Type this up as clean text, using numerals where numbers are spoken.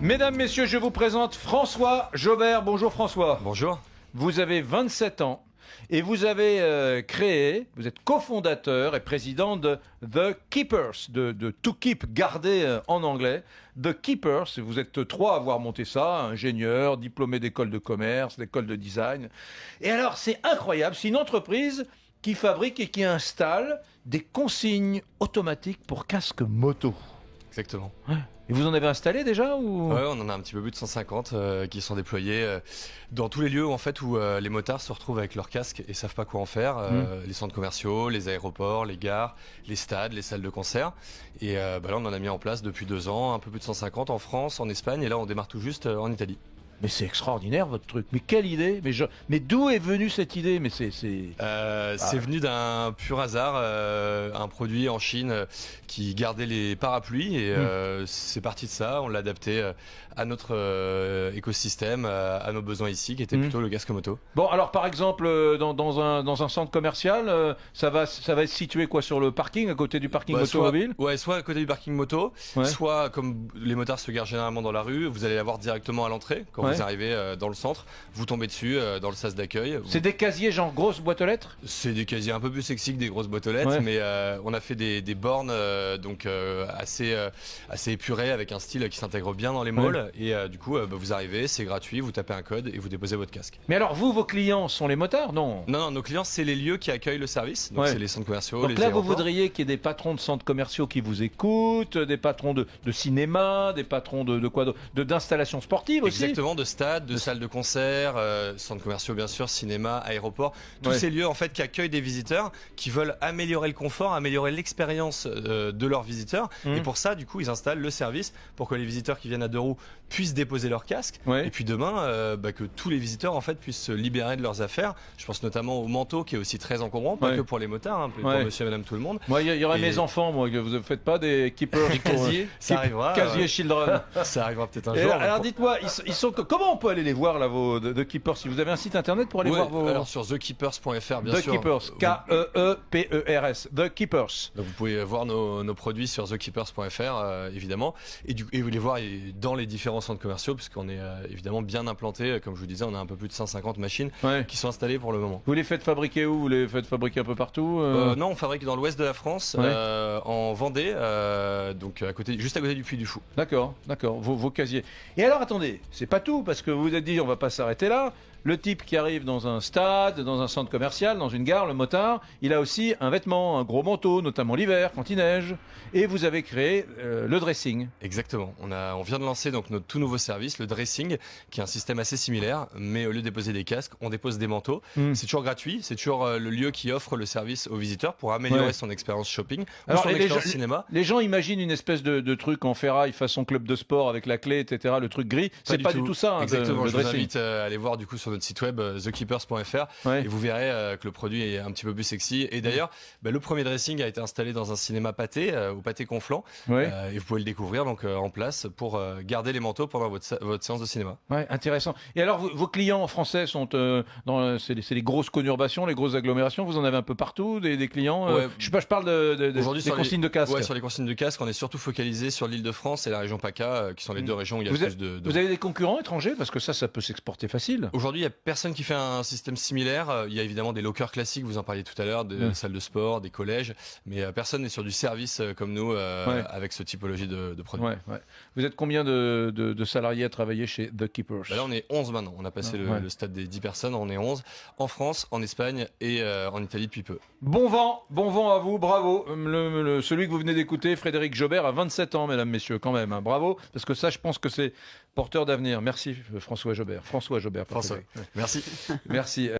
Mesdames, Messieurs, je vous présente François Jobert. Bonjour François. Bonjour. Vous avez 27 ans et vous avez vous êtes cofondateur et président de The Keepers, de To Keep, garder en anglais. The Keepers, vous êtes trois à avoir monté ça, ingénieur, diplômé d'école de commerce, d'école de design. Et alors, c'est incroyable, c'est une entreprise qui fabrique et qui installe des consignes automatiques pour casque moto. Exactement. Ouais. Et vous en avez installé déjà ou... Ouais, on en a un petit peu plus de 150 qui sont déployés dans tous les lieux où les motards se retrouvent avec leur casque et savent pas quoi en faire. Les centres commerciaux, les aéroports, les gares, les stades, les salles de concert. Et là, on en a mis en place depuis 2 ans, un peu plus de 150 en France, en Espagne, et là, on démarre tout juste en Italie. Mais c'est extraordinaire votre truc. Mais quelle idée. Mais d'où est venue cette idée? Mais c'est venu d'un pur hasard, un produit en Chine qui gardait les parapluies et c'est parti de ça. On l'a adapté à notre écosystème, à nos besoins ici, qui était plutôt le casque moto. Bon, alors par exemple, dans un centre commercial, ça va être situé quoi, sur le parking, à côté du parking automobile? Soit à côté du parking moto, soit comme les motards se garent généralement dans la rue, vous allez l'avoir directement à l'entrée quand vous arrivez dans le centre, vous tombez dessus dans le sas d'accueil. C'est des casiers genre grosses boîtes aux lettres? C'est des casiers un peu plus sexy que des grosses boîtes aux lettres, mais on a fait des bornes assez épurées avec un style qui s'intègre bien dans les malls et du coup vous arrivez, c'est gratuit, vous tapez un code et vous déposez votre casque. Mais alors vos clients sont les motards? Non, nos clients c'est les lieux qui accueillent le service, donc c'est les centres commerciaux, donc les là aéroports. vous voudriez qu'il y ait des patrons de centres commerciaux qui vous écoutent, des patrons de cinéma, des patrons d'installations sportives aussi? Exactement, de stades, de salles de concert, centres commerciaux bien sûr, cinéma, aéroports, tous ces lieux en fait qui accueillent des visiteurs qui veulent améliorer le confort, améliorer l'expérience de leurs visiteurs et pour ça du coup ils installent le service pour que les visiteurs qui viennent à deux roues puissent déposer leur casque et puis demain que tous les visiteurs en fait puissent se libérer de leurs affaires. Je pense notamment au manteau qui est aussi très encombrant, pas que pour les motards, hein, pour monsieur et madame tout le monde. Moi il y aurait mes enfants, moi, vous ne faites pas des keepers, des casiers, ça arrivera. Casier children. Ça arrivera peut-être un jour. Alors dites-moi, comment on peut aller les voir là, vos The Keepers? Si vous avez un site internet pour aller voir vos... Alors sur thekeepers.fr bien sûr. The Keepers, K-E-E-P-E-R-S, The Keepers. Donc vous pouvez voir nos produits sur thekeepers.fr évidemment et vous les voir dans les différents centres commerciaux puisqu'on est évidemment bien implanté. Comme je vous disais, on a un peu plus de 150 machines qui sont installées pour le moment. Vous les faites fabriquer où? Vous les faites fabriquer un peu partout? Non, on fabrique dans l'ouest de la France, en Vendée, donc juste à côté du Puy du Fou. D'accord, vos casiers. Et alors attendez, c'est pas tout, parce que vous vous êtes dit on va pas s'arrêter là. Le type qui arrive dans un stade, dans un centre commercial, dans une gare, le motard, il a aussi un vêtement, un gros manteau, notamment l'hiver, quand il neige. Et vous avez créé le dressing. Exactement. On vient de lancer donc notre tout nouveau service, le dressing, qui est un système assez similaire, mais au lieu de déposer des casques, on dépose des manteaux. C'est toujours gratuit, c'est toujours le lieu qui offre le service aux visiteurs pour améliorer son expérience shopping ou son expérience cinéma. Les gens imaginent une espèce de truc en ferraille façon club de sport avec la clé, etc., le truc gris. C'est pas du tout ça. Exactement. Le je vous dressing. invite à aller voir du coup sur notre site web thekeepers.fr et vous verrez que le produit est un petit peu plus sexy. Et d'ailleurs, le premier dressing a été installé dans un cinéma Pathé, au Pathé Conflans, et vous pouvez le découvrir donc en place pour garder les manteaux pendant votre séance de cinéma. Ouais, intéressant. Et alors, vos clients français sont c'est les grosses conurbations, les grosses agglomérations. Vous en avez un peu partout des clients. Je parle des consignes de casque. Sur les consignes de casque, on est surtout focalisé sur l'Île-de-France et la région PACA, qui sont les deux régions où il y a plus de. Vous avez des concurrents étrangers parce que ça peut s'exporter facile. Aujourd'hui, il y a personne qui fait un système similaire. Il y a évidemment des lockers classiques, vous en parliez tout à l'heure, des salles de sport, des collèges, mais personne n'est sur du service comme nous avec ce typologie de produits. Vous êtes combien de salariés à travailler chez The Keepers? Là, on est 11 maintenant. On a passé le stade des 10 personnes. On est 11 en France, en Espagne et en Italie depuis peu. Bon vent à vous, bravo. Celui que vous venez d'écouter, Frédéric Jobert, a 27 ans, mesdames, messieurs, quand même. Hein. Bravo, parce que ça, je pense que c'est porteur d'avenir. Merci, François Jobert. François. Merci. Merci.